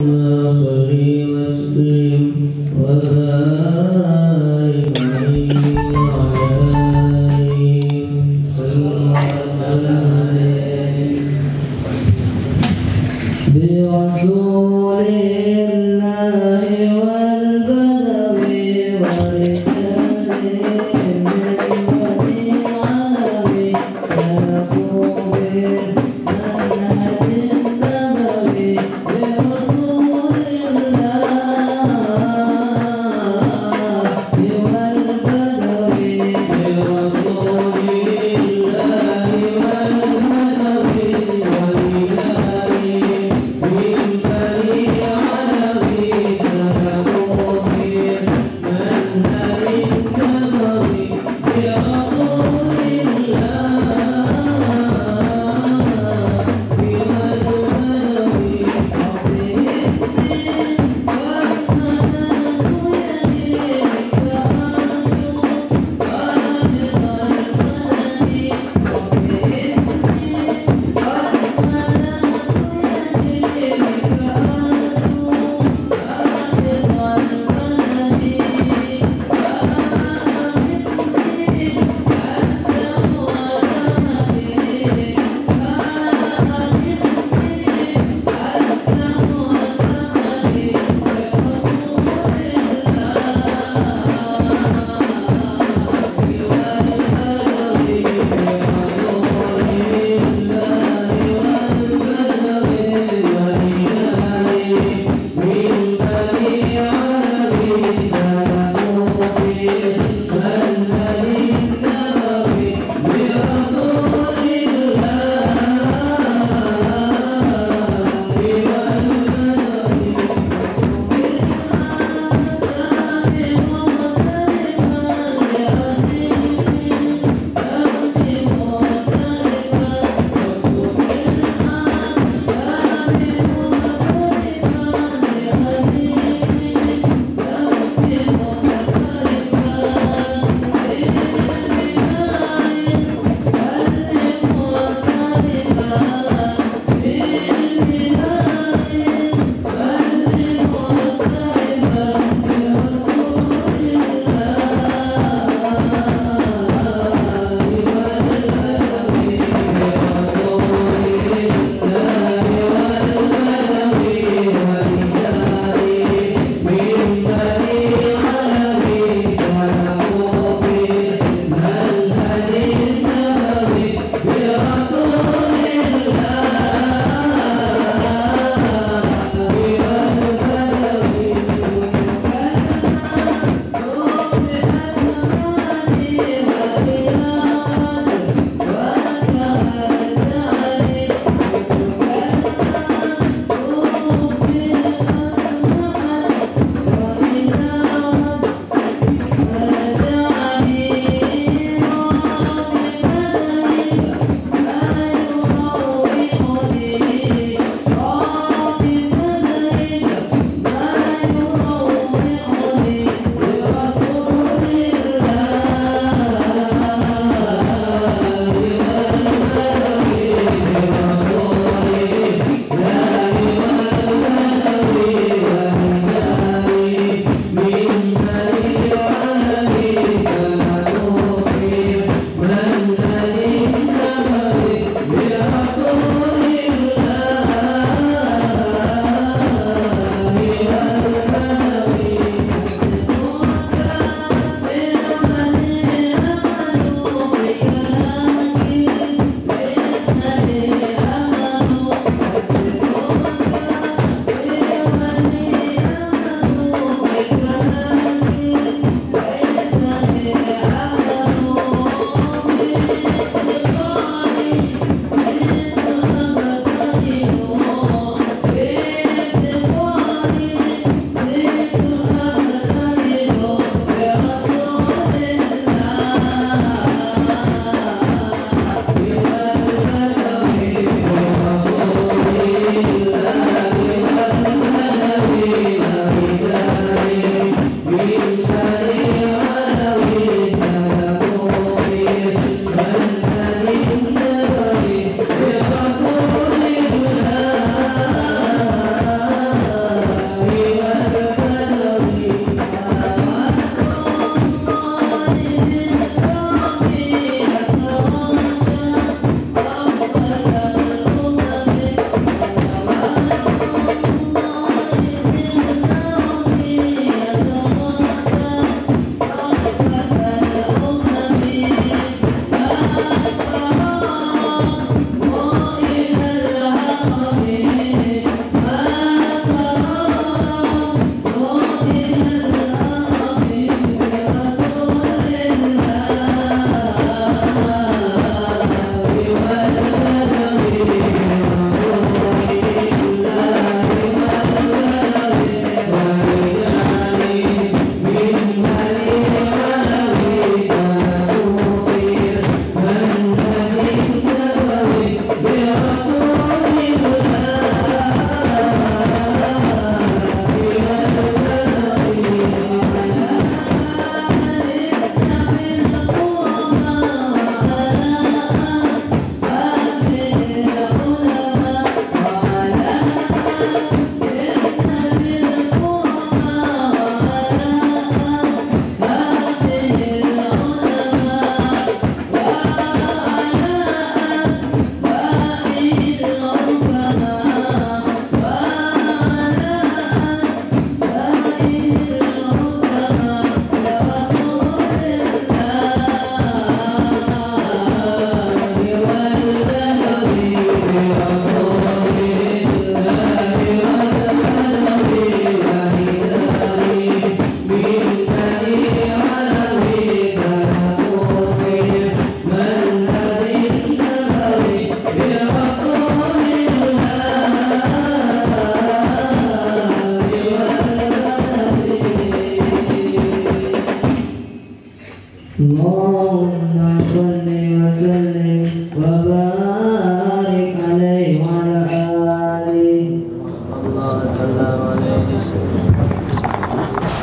Bismillahirrahmanirrahim.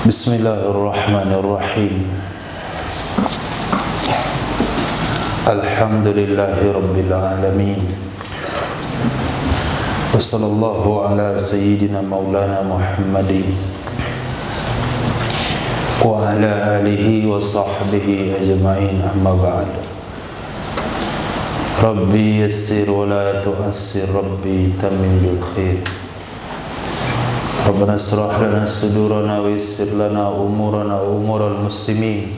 Bismillahirrahmanirrahim. Alhamdulillahi rabbil alamin. Wassallallahu ala sayyidina maulana Muhammadin wa ala alihi wa sahbihi ajma'in, amma ba'd. Rabbi yassir wa la tu'assir, Rabbi tamim bil khair. Rabbana israh lana sudurana wa yassir lana umurana wa umural muslimin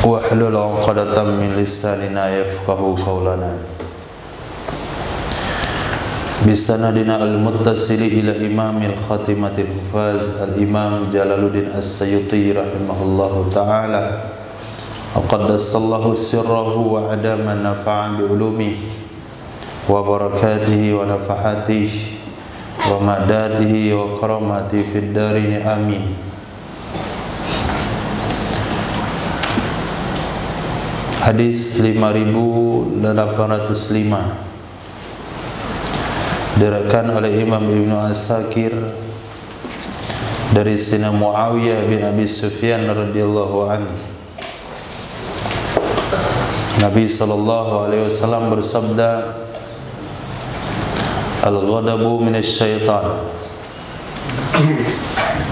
wa hlul 'uqdatam min lisanina yafqahu qawlana. Bisanadina al-muttasili ila imamil khatimatil hufaz al-imam Jalaluddin As-Sayyuti rahimahullahu ta'ala wa qaddasallahu sirrahu wa adama nafa'a bi ulumihi wa barakatihi wa nafahatihi wa madatihi wa karamati fid darini, amin. Hadis 5805 diriwayatkan oleh Imam Ibnu Asakir dari Sayyidina Muawiyah bin Abi Sufyan radhiyallahu anhu. Nabi sallallahu alaihi wasallam bersabda, al-ghadabu minasyaitan.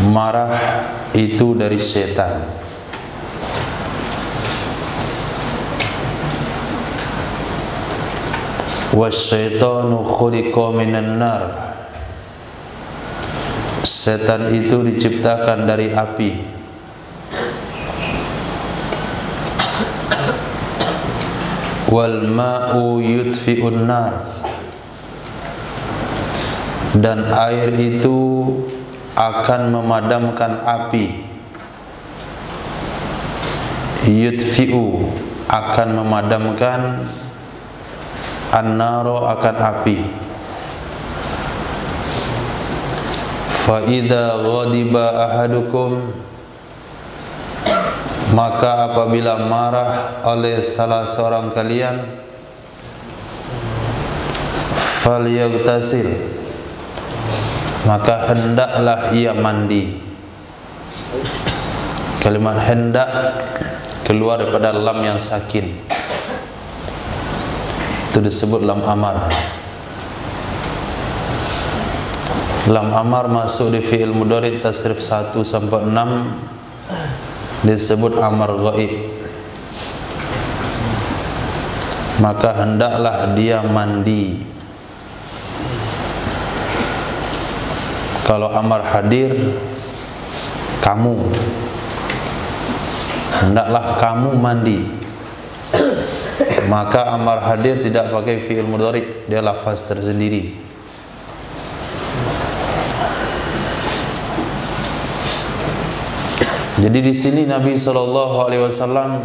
Marah itu dari syaitan. Wasyaitanu khuliqa minan nar. Setan itu diciptakan dari api. Wal ma'u yutfi'un nar. Dan air itu akan memadamkan api. Yutfi'u akan memadamkan, an-naro akan api. Fa idza ghadiba ahadukum, maka apabila marah oleh salah seorang kalian, falyaghtasil, maka hendaklah ia mandi. Kalimat hendak keluar daripada lam yang sakin, itu disebut lam amar. Lam amar masuk di fi'il mudhari' tasrif 1 sampai 6 disebut amar ghaib. Maka hendaklah dia mandi. Kalau amar hadir, kamu, hendaklah kamu mandi. Maka amar hadir tidak pakai fi'il mudhari', dia lafaz tersendiri. Jadi di sini Nabi sallallahu alaihi wasallam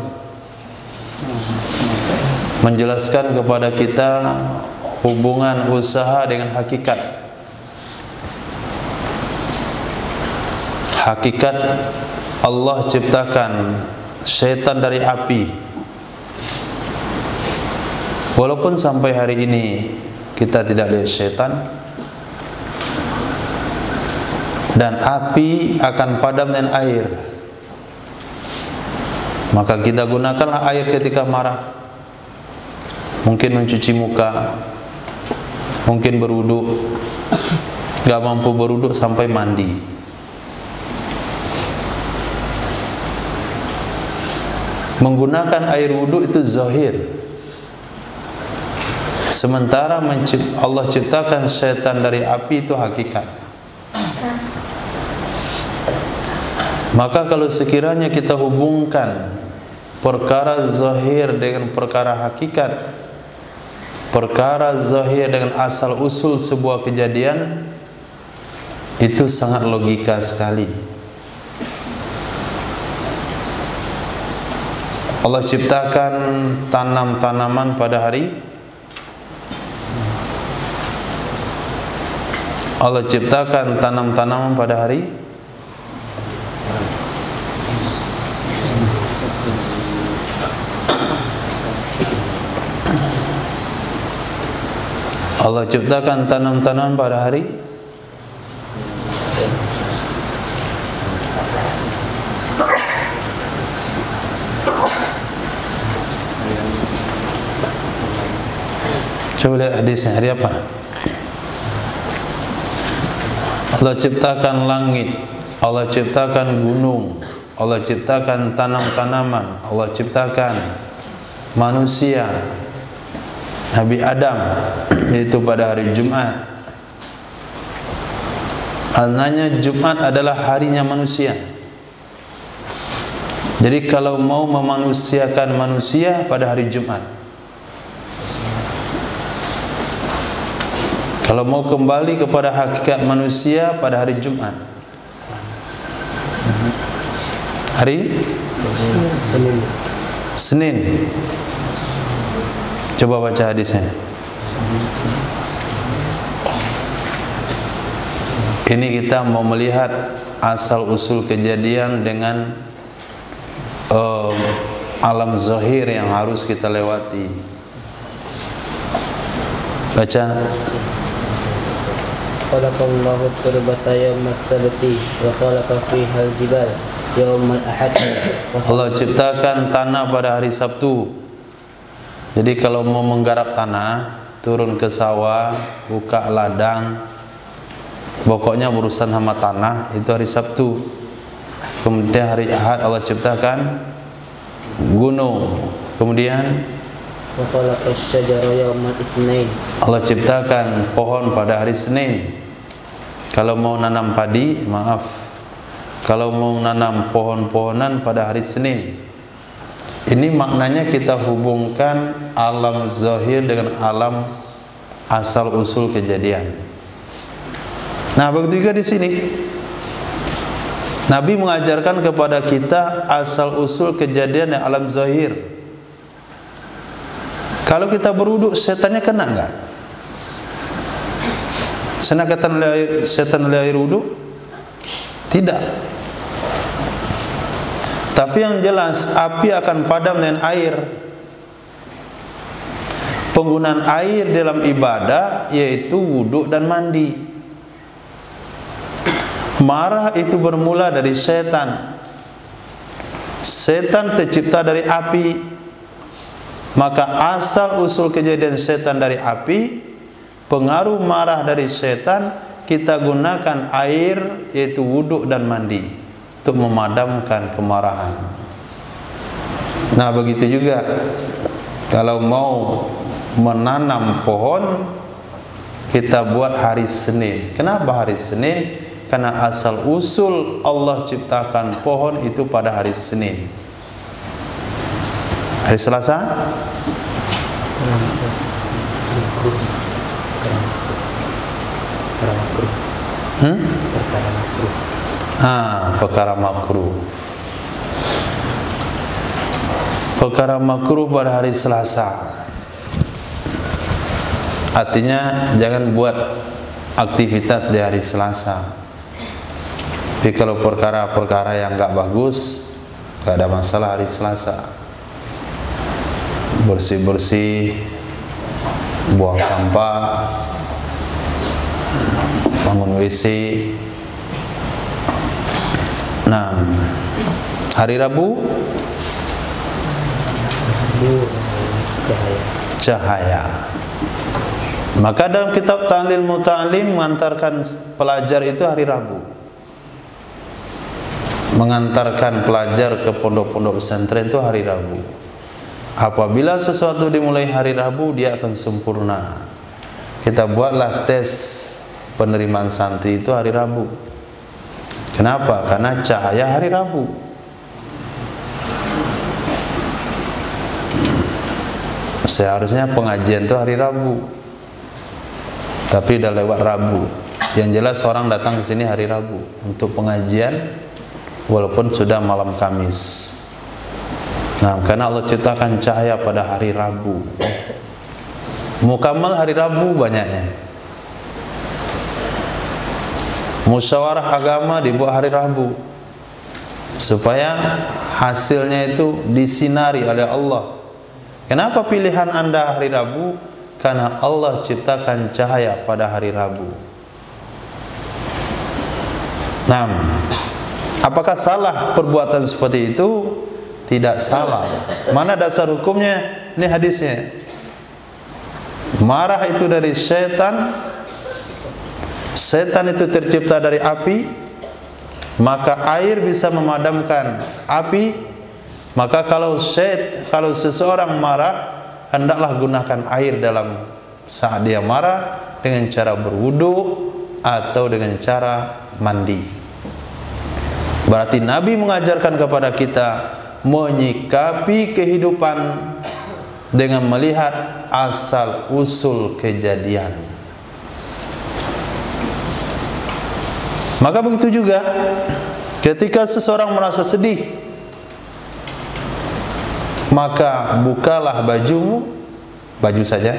menjelaskan kepada kita hubungan usaha dengan hakikat. Hakikat Allah ciptakan syaitan dari api. Walaupun sampai hari ini kita tidak lihat syaitan, dan api akan padam dengan air, maka kita gunakanlah air ketika marah. Mungkin mencuci muka, mungkin berwudu, gak mampu berwudu sampai mandi. Menggunakan air wudu itu zahir. Sementara Allah ciptakan syaitan dari api itu hakikat. Maka kalau sekiranya kita hubungkan perkara zahir dengan perkara hakikat, perkara zahir dengan asal usul sebuah kejadian, itu sangat logika sekali. Allah ciptakan tanam-tanaman pada hari, Allah ciptakan tanam-tanaman pada hari Allah ciptakan tanam-tanaman pada hari coba lihat hadisnya, hari apa? Allah ciptakan langit, Allah ciptakan gunung, Allah ciptakan tanam-tanaman, Allah ciptakan manusia, Nabi Adam, yaitu pada hari Jumat. Maknanya Jumat adalah harinya manusia. Jadi kalau mau memanusiakan manusia pada hari Jumat, kalau mau kembali kepada hakikat manusia pada hari Jumat, hari Senin. Coba baca hadisnya. Ini kita mau melihat asal usul kejadian dengan alam zahir yang harus kita lewati. Baca. Khalaqallahu turbata yawmas sabti wa khalaqa fiha al-jibal yawmal ahad. Allah ciptakan tanah pada hari Sabtu. Jadi kalau mau menggarap tanah, turun ke sawah, buka ladang, pokoknya urusan sama tanah itu hari Sabtu. Kemudian hari Ahad Allah ciptakan gunung. Kemudian Allah ciptakan pohon pada hari Senin. Kalau mau nanam padi, kalau mau nanam pohon-pohonan pada hari Senin. Ini maknanya kita hubungkan alam zahir dengan alam asal usul kejadian. Nah, begitu juga di sini. Nabi mengajarkan kepada kita asal usul kejadian yang alam zahir. Kalau kita berwuduk, setannya kena enggak? Setan oleh air wuduk? Tidak. Tapi yang jelas, api akan padam dengan air. Penggunaan air dalam ibadah yaitu wuduk dan mandi. Marah itu bermula dari setan. Setan tercipta dari api. Maka asal usul kejadian setan dari api, pengaruh marah dari setan, kita gunakan air yaitu wuduk dan mandi untuk memadamkan kemarahan. Nah, begitu juga kalau mau menanam pohon, kita buat hari Senin. Kenapa hari Senin? Karena asal usul Allah ciptakan pohon itu pada hari Senin. Hari Selasa? Perkara makruh. Perkara makruh pada hari Selasa. Artinya jangan buat aktivitas di hari Selasa. Tapi kalau perkara-perkara yang enggak bagus, enggak ada masalah hari Selasa. Bersih-bersih, buang sampah, bangun WC. Nah, hari Rabu cahaya. Maka dalam kitab Ta'lil Muta'alim mengantarkan pelajar itu hari Rabu. Mengantarkan pelajar ke pondok-pondok pesantren itu hari Rabu. Apabila sesuatu dimulai hari Rabu, dia akan sempurna. Kita buatlah tes penerimaan santri itu hari Rabu. Kenapa? Karena cahaya hari Rabu. Seharusnya pengajian itu hari Rabu, tapi udah lewat Rabu. Yang jelas orang datang ke sini hari Rabu untuk pengajian, walaupun sudah malam Kamis. Nah, karena Allah ciptakan cahaya pada hari Rabu. Mukamal hari Rabu banyaknya. Musyawarah agama dibuat hari Rabu supaya hasilnya itu disinari oleh Allah. Kenapa pilihan Anda hari Rabu? karena Allah ciptakan cahaya pada hari Rabu. Nah, apakah salah perbuatan seperti itu? Tidak salah. Mana dasar hukumnya? Ini hadisnya. Marah itu dari setan. Setan itu tercipta dari api. Maka air bisa memadamkan api. Maka kalau seseorang marah, hendaklah gunakan air dalam saat dia marah dengan cara berwudu atau dengan cara mandi. Berarti Nabi mengajarkan kepada kita menyikapi kehidupan dengan melihat asal usul kejadian. Maka begitu juga ketika seseorang merasa sedih, maka bukalah bajumu, baju saja,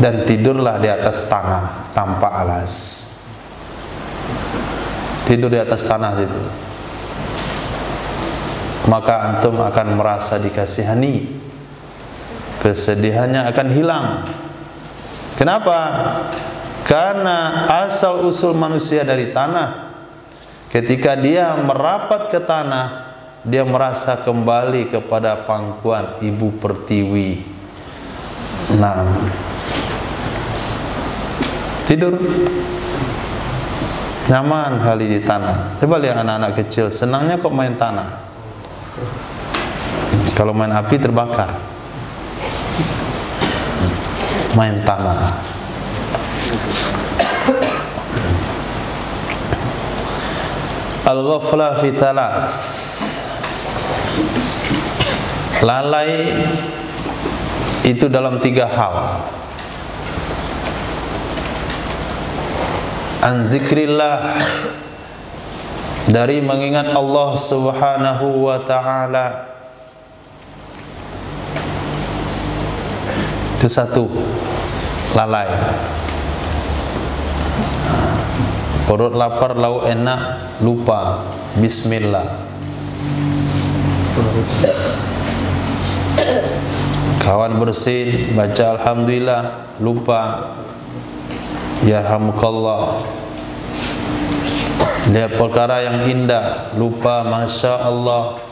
dan tidurlah di atas tanah tanpa alas. Tidur di atas tanah itu, maka antum akan merasa dikasihani, kesedihannya akan hilang. Kenapa? Karena asal usul manusia dari tanah. Ketika dia merapat ke tanah, dia merasa kembali kepada pangkuan ibu pertiwi. Nah, tidur nyaman kali di tanah. Coba lihat anak-anak kecil, senangnya kok main tanah. Kalau main api terbakar, main tanah. Al-ghaflah fi thalath. Lalai itu dalam 3 hal. An zikrillah, dari mengingat Allah Subhanahu wa ta'ala. Itu satu, lalai. Perut lapar, lauk enak, lupa bismillah. Kawan bersin, baca alhamdulillah, lupa yarhamukallah. Lihat perkara yang indah, lupa masya Allah.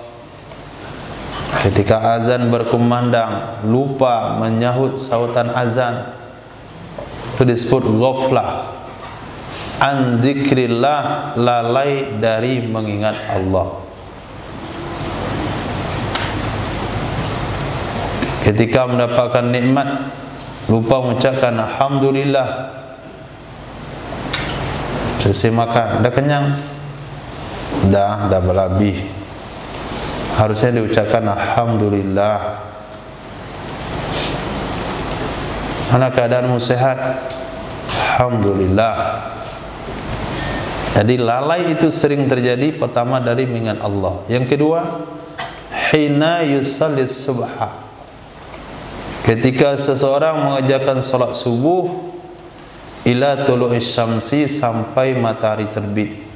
Ketika azan berkumandang, lupa menyahut sautan azan. Itu disebut ghaflah. An zikrillah, lalai dari mengingat Allah. Ketika mendapatkan nikmat, lupa mengucapkan alhamdulillah. Selesai makan, dah kenyang, dah berlebih. Harusnya diucapkan alhamdulillah. Mana keadaanmu sehat? Alhamdulillah. Jadi lalai itu sering terjadi, pertama dari mengingat Allah. Yang kedua, hina yusallis subha, ketika seseorang mengerjakan salat subuh ila tulu'is syamsi, sampai matahari terbit.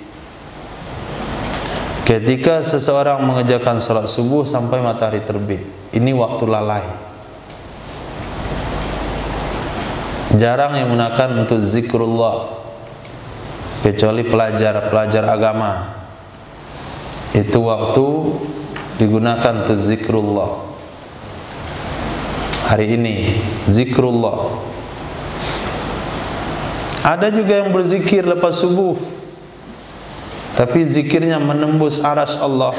Ketika seseorang mengerjakan salat subuh sampai matahari terbit, ini waktu lalai. Jarang yang menggunakan untuk zikrullah, kecuali pelajar agama. Itu waktu digunakan untuk zikrullah. Hari ini zikrullah. Ada juga yang berzikir lepas subuh, tapi zikirnya menembus arsy Allah.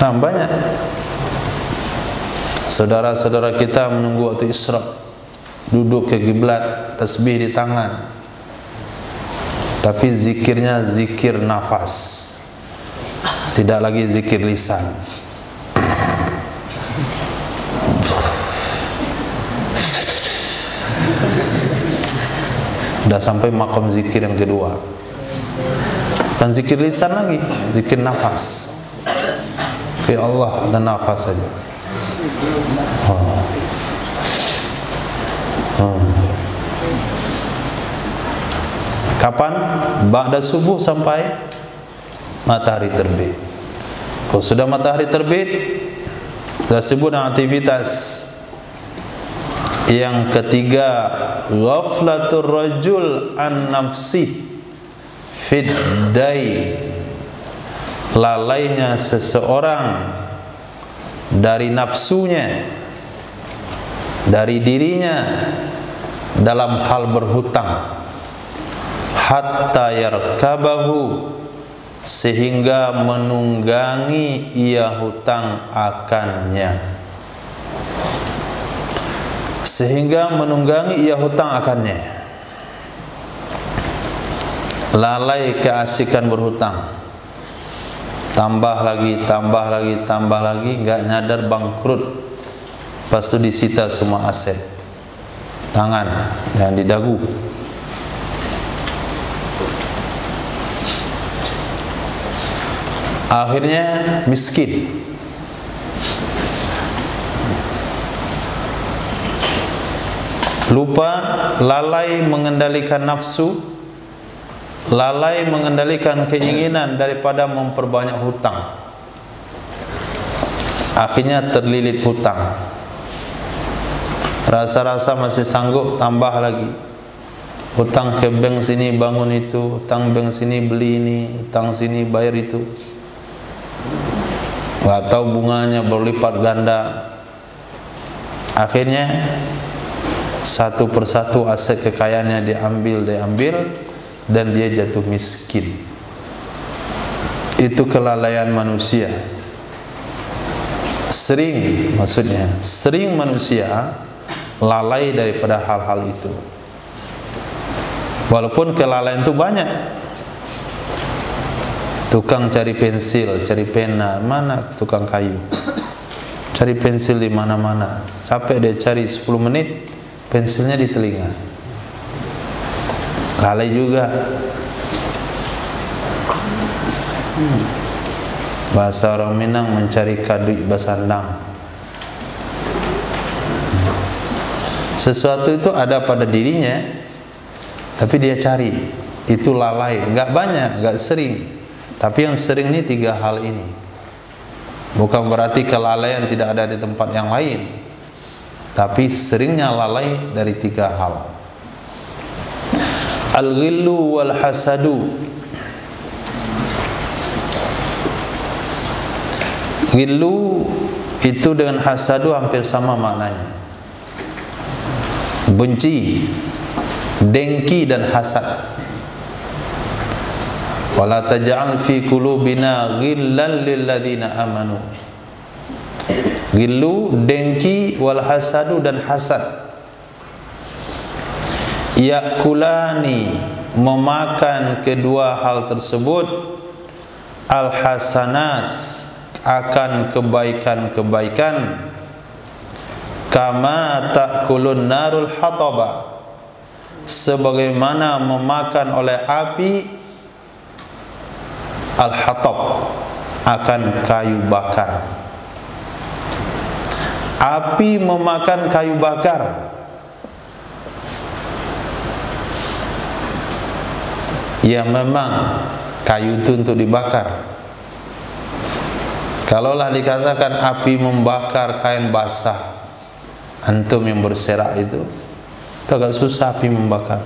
Nah, banyak saudara-saudara kita menunggu waktu isyraq, duduk ke kiblat, tasbih di tangan, tapi zikirnya zikir nafas, tidak lagi zikir lisan. Sudah sampai makom zikir yang kedua, bukan zikir lisan lagi, zikir nafas. Ya Allah, dan nafas saja. Kapan? Ba'da subuh sampai matahari terbit. Kalau sudah matahari terbit, kita sebut aktivitas. Yang ketiga, ghaflatur rajul an nafsi fid day, lalainya seseorang dari nafsunya, dari dirinya dalam hal berhutang, hatta yarkabahu, sehingga menunggangi ia hutang akannya, sehingga menunggangi ia hutang akannya. Lalai keasikan berhutang, tambah lagi, nggak nyadar bangkrut, lepas itu disita semua aset, tangan yang di dagu. Akhirnya miskin. Lupa, lalai mengendalikan nafsu, lalai mengendalikan keinginan daripada memperbanyak hutang. Akhirnya terlilit hutang. Rasa-rasa masih sanggup, tambah lagi. Hutang ke bank sini bangun itu, hutang bank sini beli ini, hutang sini bayar itu. Gak tahu bunganya berlipat ganda. Akhirnya satu persatu aset kekayaannya diambil, dan dia jatuh miskin. Itu kelalaian manusia. Sering manusia lalai daripada hal-hal itu. Walaupun kelalaian itu banyak. Tukang cari pensil, cari pena, mana tukang kayu? Cari pensil di mana-mana. Sampai dia cari 10 menit, pensilnya di telinga. Lalai juga. Bahasa orang Minang mencari kadui basandang. Sesuatu itu ada pada dirinya, tapi dia cari. Itu lalai. Enggak banyak, enggak sering. Tapi yang sering ini 3 hal ini. Bukan berarti kelalaian tidak ada di tempat yang lain, tapi seringnya lalai dari 3 hal. Al-ghillu wal hasadu. Ghillu itu dengan hasadu hampir sama maknanya. Benci, dengki dan hasad. Wala taj'al fi qulubina ghillan lil ladzina amanu. Ghillu, dengki, wal hasadu dan hasad. Yakulani, memakan kedua hal tersebut, al hasanat, akan kebaikan-kebaikan, kama ta'kulun narul hataba, sebagaimana memakan oleh api al-hatab, akan kayu bakar. Api memakan kayu bakar. Ya memang kayu itu untuk dibakar. Kalaulah dikatakan api membakar kain basah, antum yang berserak itu agak susah api membakar.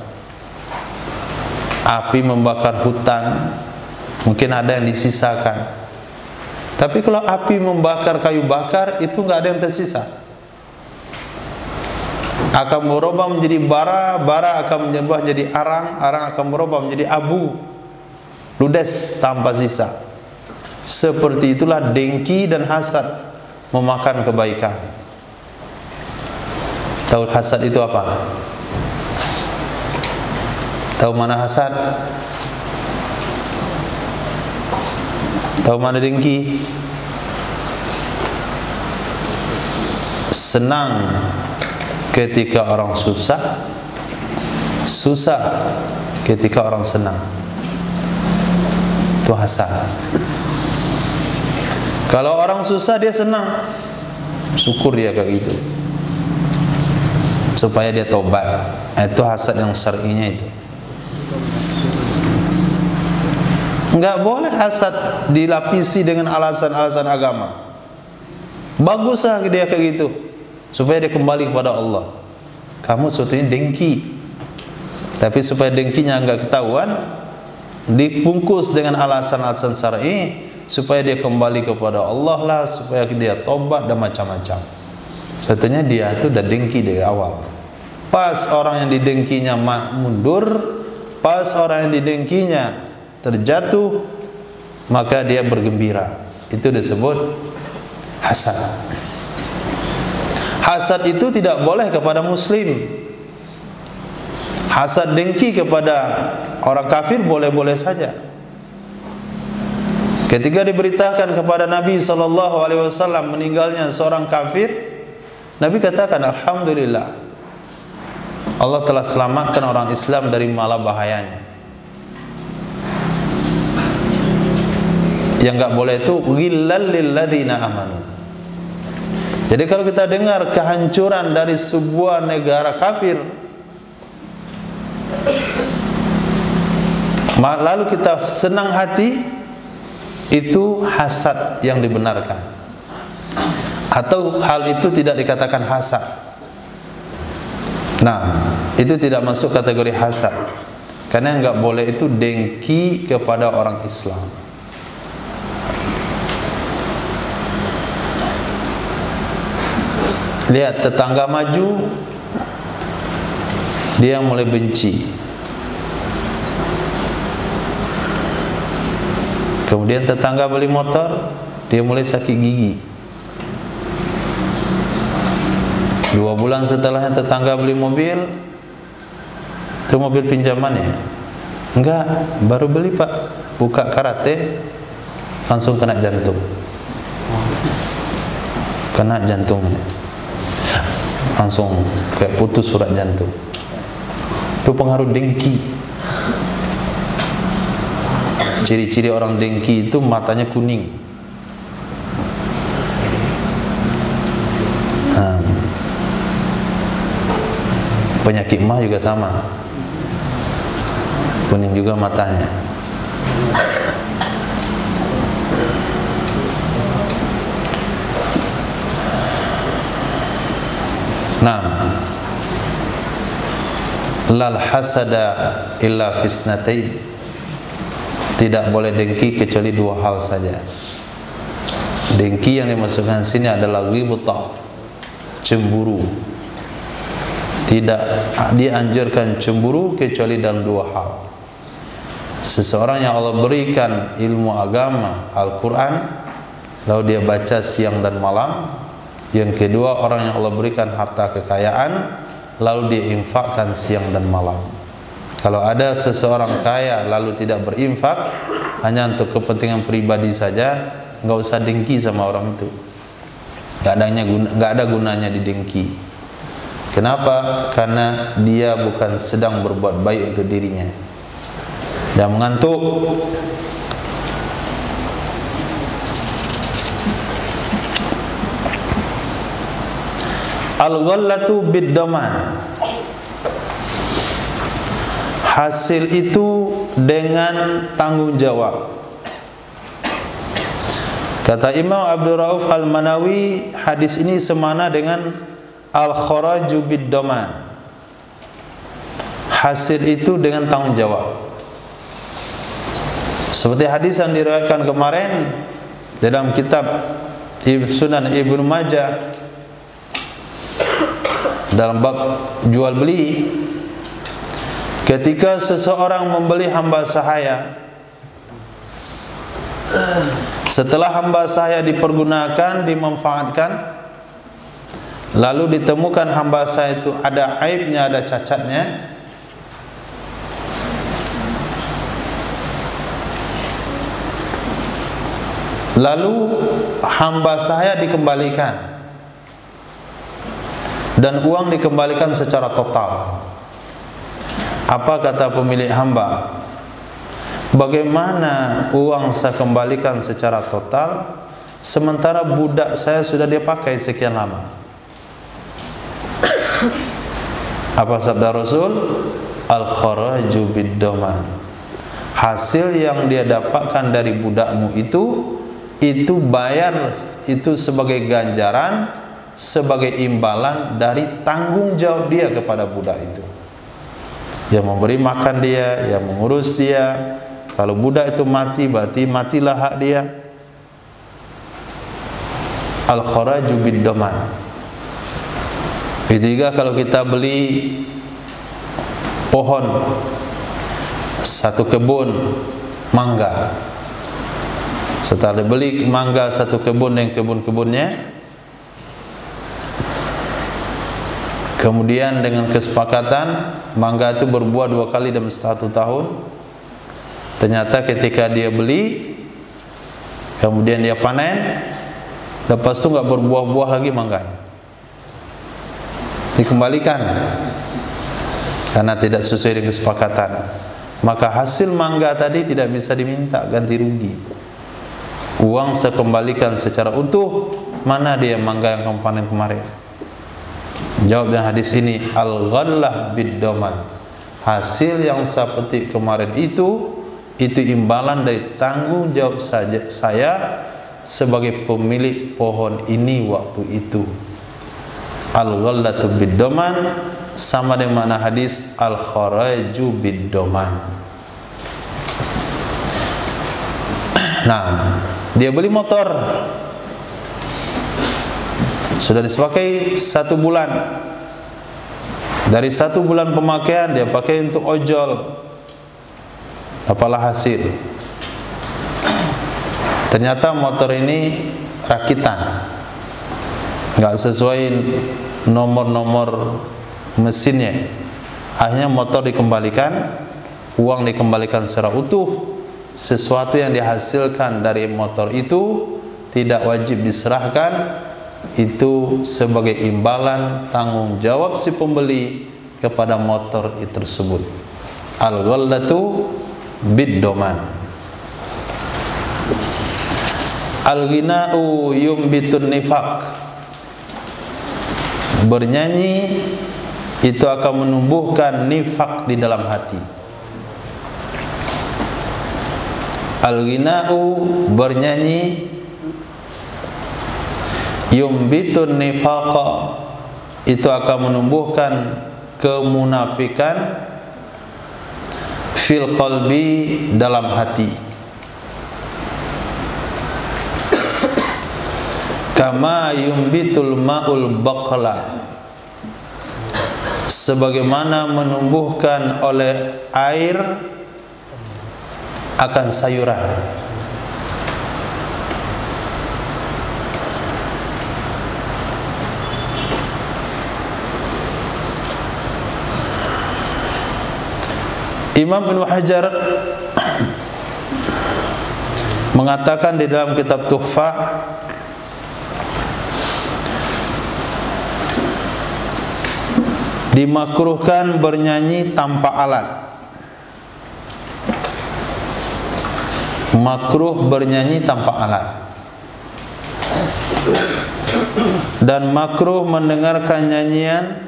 Api membakar hutan, mungkin ada yang disisakan. Tapi kalau api membakar kayu bakar, itu nggak ada yang tersisa. Akan berubah menjadi bara, bara akan berubah menjadi arang, arang akan berubah menjadi abu, ludes tanpa sisa. Seperti itulah dengki dan hasad memakan kebaikan. Tahu hasad itu apa? Tahu mana hasad? Tahu mana dengki? Senang ketika orang susah, susah ketika orang senang. Itu hasad. Kalau orang susah dia senang, syukur dia kayak gitu, supaya dia tobat. Itu hasad yang syar'inya itu. Enggak boleh hasad dilapisi dengan alasan-alasan agama. Baguslah dia kayak gitu, supaya dia kembali kepada Allah. Kamu sebetulnya dengki, tapi supaya dengkinya enggak ketahuan, dibungkus dengan alasan-alasan syar'i supaya dia kembali kepada Allah lah, supaya dia tobat dan macam-macam. Sebetulnya dia itu udah dengki dari awal. Pas orang yang didengkinya mundur, pas orang yang didengkinya terjatuh, maka dia bergembira. Itu disebut hasad. Hasad itu tidak boleh kepada muslim. Hasad dengki kepada orang kafir boleh-boleh saja. Ketika diberitakan kepada Nabi SAW meninggalnya seorang kafir, Nabi katakan, alhamdulillah, Allah telah selamatkan orang Islam dari malabahayanya. Yang enggak boleh itu ghillal lil ladzina amanu. Jadi kalau kita dengar kehancuran dari sebuah negara kafir, lalu kita senang hati, itu hasad yang dibenarkan. Atau hal itu tidak dikatakan hasad. Nah, itu tidak masuk kategori hasad. Karena yang enggak boleh itu dengki kepada orang Islam. Lihat tetangga maju, dia mulai benci. Kemudian tetangga beli motor, dia mulai sakit gigi. 2 bulan setelahnya tetangga beli mobil, itu mobil pinjaman ya? Enggak, baru beli pak, buka karate, langsung kena jantung. Kena jantungnya, langsung kayak putus surat jantung. Itu pengaruh dengki. Ciri-ciri orang dengki itu matanya kuning. Nah, penyakit mah juga sama, kuning juga matanya. Nah, lal hasada illa fisnatain. Tidak boleh dengki kecuali 2 hal saja. Dengki yang dimasukkan sini adalah ghibtah, cemburu. Tidak dianjurkan cemburu kecuali dalam 2 hal. Seseorang yang Allah berikan ilmu agama Al-Quran, lalu dia baca siang dan malam. Yang kedua, orang yang Allah berikan harta kekayaan, lalu dia infakkan siang dan malam. Kalau ada seseorang kaya lalu tidak berinfak, hanya untuk kepentingan pribadi saja, enggak usah dengki sama orang itu. Enggak ada gunanya didengki. Kenapa? Karena dia bukan sedang berbuat baik untuk dirinya. Dia mengantuk. Al-ghallatu bid-daman. Hasil itu dengan tanggung jawab. Kata Imam Abdul Rauf Al-Manawi, hadis ini semana dengan al-kharaju bid-daman. Hasil itu dengan tanggung jawab. Seperti hadis yang diriwayatkan kemarin dalam kitab Sunan Ibnu Majah dalam bab jual beli, ketika seseorang membeli hamba sahaya, setelah hamba sahaya dipergunakan, dimanfaatkan, lalu ditemukan hamba sahaya itu ada aibnya, ada cacatnya, lalu hamba sahaya dikembalikan dan uang dikembalikan secara total. Apa kata pemilik hamba? Bagaimana uang saya kembalikan secara total, sementara budak saya sudah dia pakai sekian lama? Apa sabda Rasul? Al-kharaju bid-daman. hasil yang dia dapatkan dari budakmu itu bayar, itu sebagai ganjaran, sebagai imbalan dari tanggung jawab dia kepada budak itu. Yang memberi makan dia, yang mengurus dia. Kalau budak itu mati, berarti matilah hak dia. Al-kharaju bid-daman. Ketiga, kalau kita beli pohon, satu kebun mangga, setelah beli mangga satu kebun dan kebun-kebunnya, kemudian dengan kesepakatan mangga itu berbuah 2 kali dalam 1 tahun. Ternyata ketika dia beli, kemudian dia panen, lepas itu nggak berbuah-buah lagi mangganya, dikembalikan karena tidak sesuai dengan kesepakatan. Maka hasil mangga tadi tidak bisa diminta ganti rugi. Uang saya kembalikan secara utuh. Mana dia mangga yang kamu panen kemarin? Jawab dengan hadis ini, al-ghallah bid-daman. Hasil yang saya petik kemarin itu imbalan dari tanggung jawab saya sebagai pemilik pohon ini waktu itu. Al-ghallatu bid-daman sama dengan makna hadis al-kharaju bid-daman. Nah, dia beli motor, sudah dipakai 1 bulan. Dari 1 bulan pemakaian dia pakai untuk ojol. Apalah hasil? Ternyata motor ini rakitan, nggak sesuai nomor-nomor mesinnya. Akhirnya motor dikembalikan, uang dikembalikan secara utuh. Sesuatu yang dihasilkan dari motor itu tidak wajib diserahkan, itu sebagai imbalan tanggung jawab si pembeli kepada motor itu tersebut. Al-ghallatu bid-daman. Al-ghina'u yumbitun nifaq. Bernyanyi itu akan menumbuhkan nifaq di dalam hati. Al-ghina'u bernyanyi, yumbitun nifaqa itu akan menumbuhkan kemunafikan, fil qalbi dalam hati. Kama yumbitul ma'ul baqla, sebagaimana menumbuhkan oleh air akan sayuran. Imam Ibnu Hajar mengatakan di dalam kitab Tuhfah, dimakruhkan bernyanyi tanpa alat. Makruh bernyanyi tanpa alat. Dan makruh mendengarkan nyanyian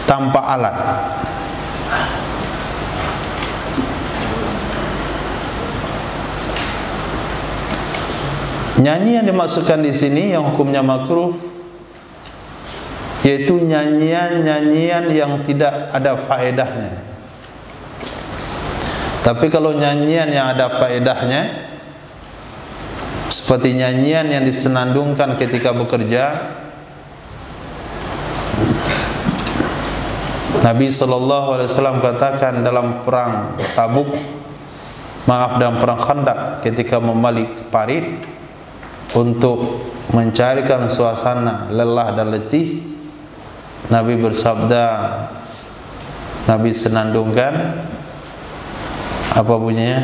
tanpa alat. Nyanyi yang dimaksudkan di sini yang hukumnya makruh yaitu nyanyian-nyanyian yang tidak ada faedahnya. Tapi kalau nyanyian yang ada faedahnya, seperti nyanyian yang disenandungkan ketika bekerja, Nabi SAW katakan dalam perang Tabuk, dalam perang Khandaq, ketika membalik parit untuk mencarikan suasana lelah dan letih, Nabi bersabda, Nabi senandungkan, apa bunyinya?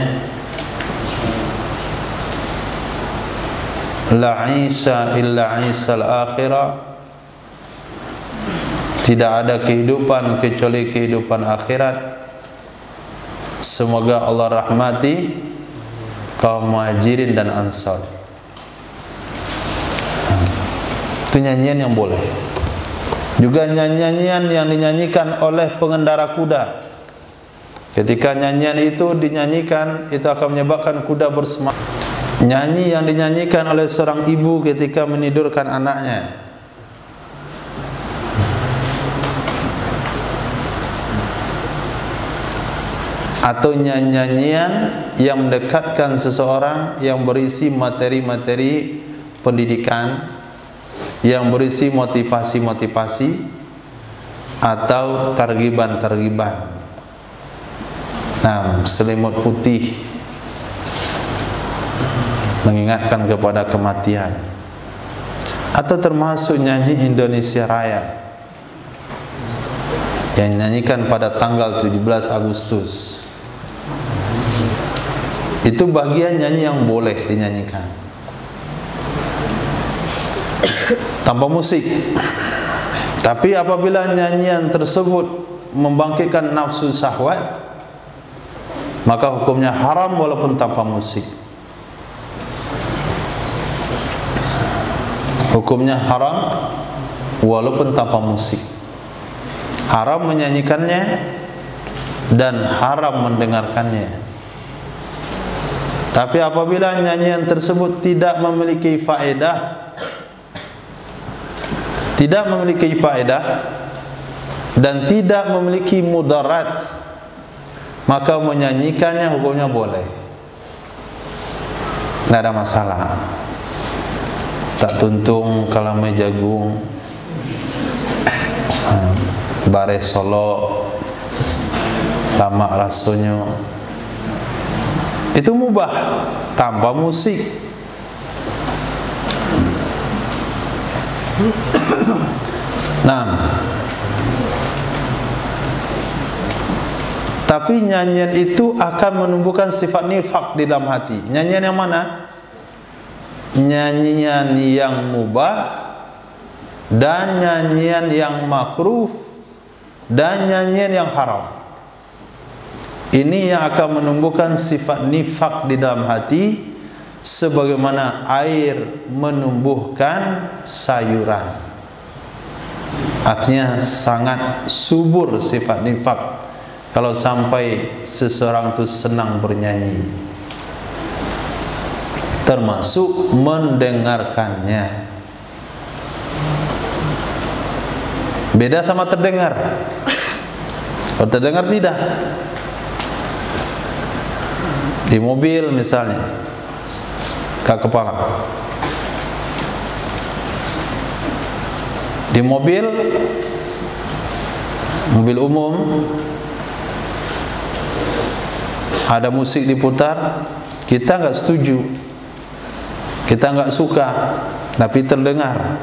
La Isa illa Isa al-akhirah. Tidak ada kehidupan kecuali kehidupan akhirat. Semoga Allah rahmati kaum muhajirin dan ansar. Itu nyanyian yang boleh. Juga nyanyian yang dinyanyikan oleh pengendara kuda. Ketika nyanyian itu dinyanyikan, itu akan menyebabkan kuda bersemangat. Nyanyi yang dinyanyikan oleh seorang ibu ketika menidurkan anaknya, atau nyanyian yang mendekatkan seseorang, yang berisi materi-materi pendidikan, yang berisi motivasi-motivasi, atau targiban-targiban. Nah, selimut putih mengingatkan kepada kematian, atau termasuk nyanyi Indonesia Raya yang dinyanyikan pada tanggal 17 Agustus. Itu bagian nyanyi yang boleh dinyanyikan tanpa musik. Tapi apabila nyanyian tersebut membangkitkan nafsu syahwat, maka hukumnya haram walaupun tanpa musik. Hukumnya haram walaupun tanpa musik. Haram menyanyikannya dan haram mendengarkannya. Tapi apabila nyanyian tersebut tidak memiliki faedah, dan tidak memiliki mudarat, maka menyanyikannya hukumnya boleh, tidak ada masalah. Tak tuntung kalamai jagung, bare solo, lama rasanya, itu mubah tanpa musik. Nah, tapi nyanyian itu akan menumbuhkan sifat nifak di dalam hati. Nyanyian yang mana? Nyanyian yang mubah, dan nyanyian yang makruh, dan nyanyian yang haram. Ini yang akan menumbuhkan sifat nifak di dalam hati, sebagaimana air menumbuhkan sayuran. Artinya sangat subur sifat nifak kalau sampai seseorang itu senang bernyanyi, termasuk mendengarkannya. Beda sama terdengar. Kalau terdengar tidak. Di mobil misalnya, ke kepala. Di mobil umum, ada musik diputar, kita nggak setuju, kita nggak suka, tapi terdengar.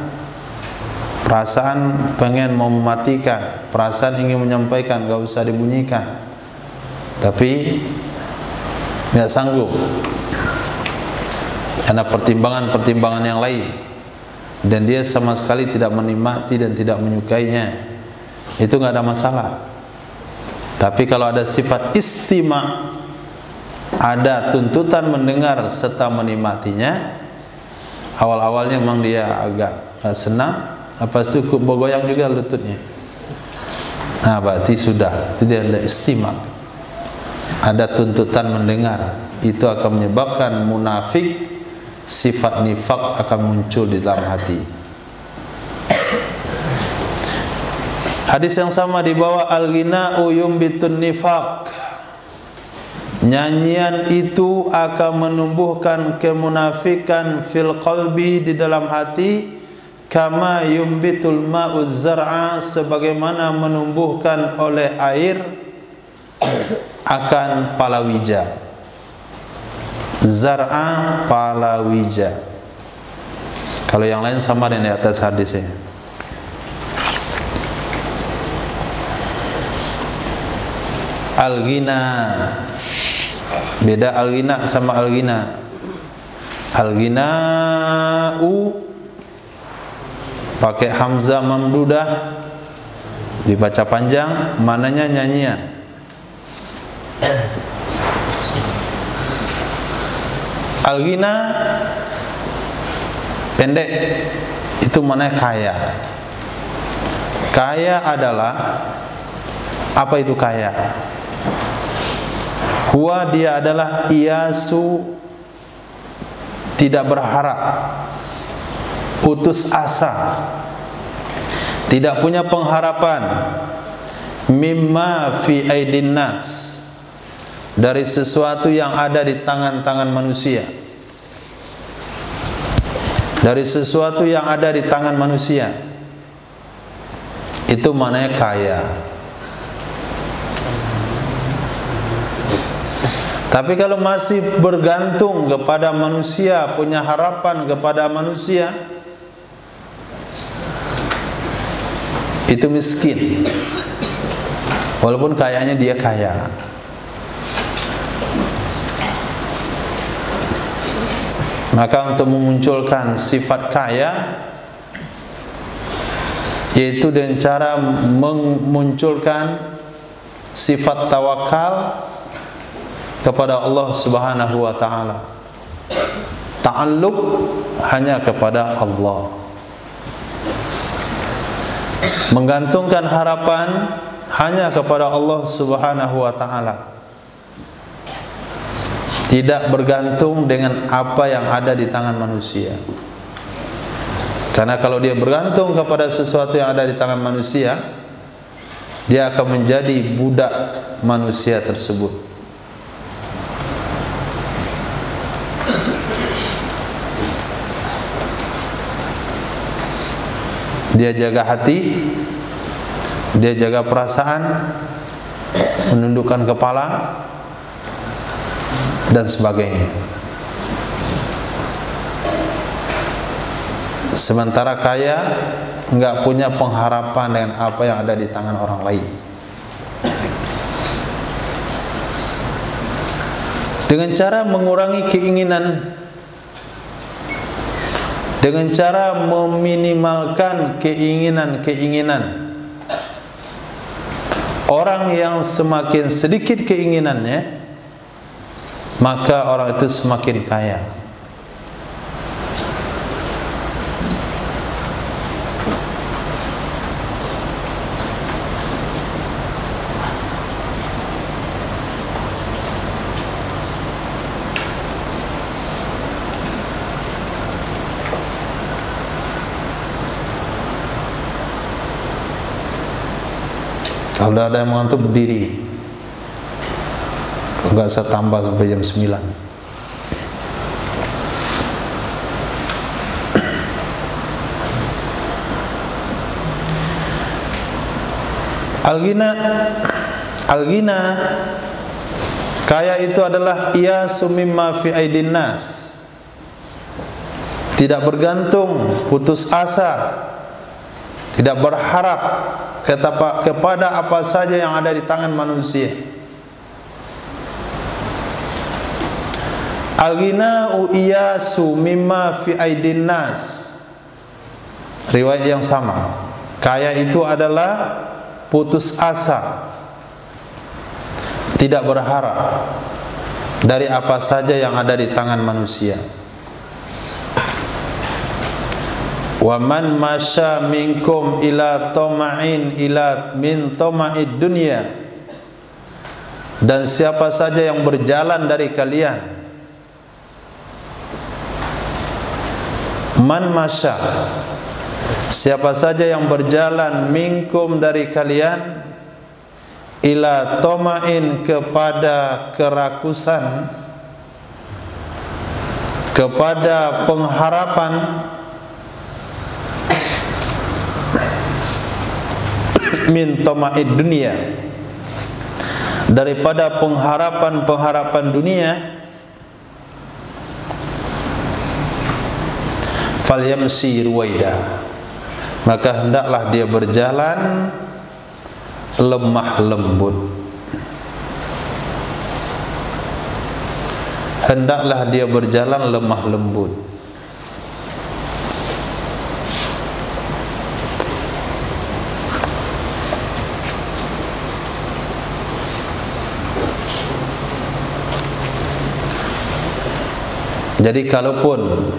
Perasaan pengen mau mematikan, perasaan ingin menyampaikan, nggak usah dibunyikan, tapi nggak sanggup karena pertimbangan-pertimbangan yang lain, dan dia sama sekali tidak menikmati dan tidak menyukainya. Itu nggak ada masalah. Tapi kalau ada sifat istima', ada tuntutan mendengar serta menikmatinya, awal-awalnya memang dia agak senang, lepas itu bergoyang juga lututnya, nah berarti sudah, itu dia ada istima'. Ada tuntutan mendengar, itu akan menyebabkan munafik, sifat nifak akan muncul di dalam hati. Hadis yang sama dibawa, al-ghina'u yumbitun nifaq. Nyanyian itu akan menumbuhkan kemunafikan fil qalbi, di dalam hati, kama yumbitul ma'uz zar'a, sebagaimana menumbuhkan oleh air akan palawija. Zar'a palawija. Kalau yang lain sama dengan di atas hadisnya. Al-ghina, beda al-ghina sama al-ghina. Al-ghina'u pakai hamzah mamdudah, dibaca panjang, mananya nyanyian. Al-ghina pendek, itu maknanya kaya. Kaya adalah, apa itu kaya? Huwa, dia adalah iasu, tidak berharap, putus asa, tidak punya pengharapan, mimma fi aidin nas, dari sesuatu yang ada di tangan-tangan manusia. Dari sesuatu yang ada di tangan manusia, itu maknanya kaya. Tapi kalau masih bergantung kepada manusia, punya harapan kepada manusia, itu miskin. Walaupun kayaknya dia kaya. Maka untuk memunculkan sifat kaya, yaitu dengan cara memunculkan sifat tawakal kepada Allah Subhanahu wa taala. Ta'alluq hanya kepada Allah. Menggantungkan harapan hanya kepada Allah Subhanahu wa taala. Tidak bergantung dengan apa yang ada di tangan manusia. Karena kalau dia bergantung kepada sesuatu yang ada di tangan manusia, dia akan menjadi budak manusia tersebut. Dia jaga hati, dia jaga perasaan, menundukkan kepala, dan sebagainya. Sementara kaya enggak punya pengharapan dengan apa yang ada di tangan orang lain. Dengan cara mengurangi keinginan, dengan cara meminimalkan keinginan-keinginan, orang yang semakin sedikit keinginannya, maka orang itu semakin kaya. Kalau ada yang mengantuk berdiri. Enggak usah tambah sampai jam 9. Al-ghina, kaya itu adalah iasu mimma fi aidin nas. Tidak bergantung, putus asa, tidak berharap kepada apa saja yang ada di tangan manusia. Al-ghina'u iyasu mimma fi aidin nas. Riwayat yang sama. Kaya itu adalah putus asa, tidak berharap dari apa saja yang ada di tangan manusia. Wa man masya minkum ila tama'in ila min tama'id dunya. Dan siapa saja yang berjalan dari kalian, man masya, siapa saja yang berjalan minkum dari kalian, ila toma'in, kepada kerakusan, kepada pengharapan, min toma'id dunia, daripada pengharapan dunia, falyamsi ruwaida, maka hendaklah dia berjalan lemah lembut. Hendaklah dia berjalan lemah lembut. Jadi kalaupun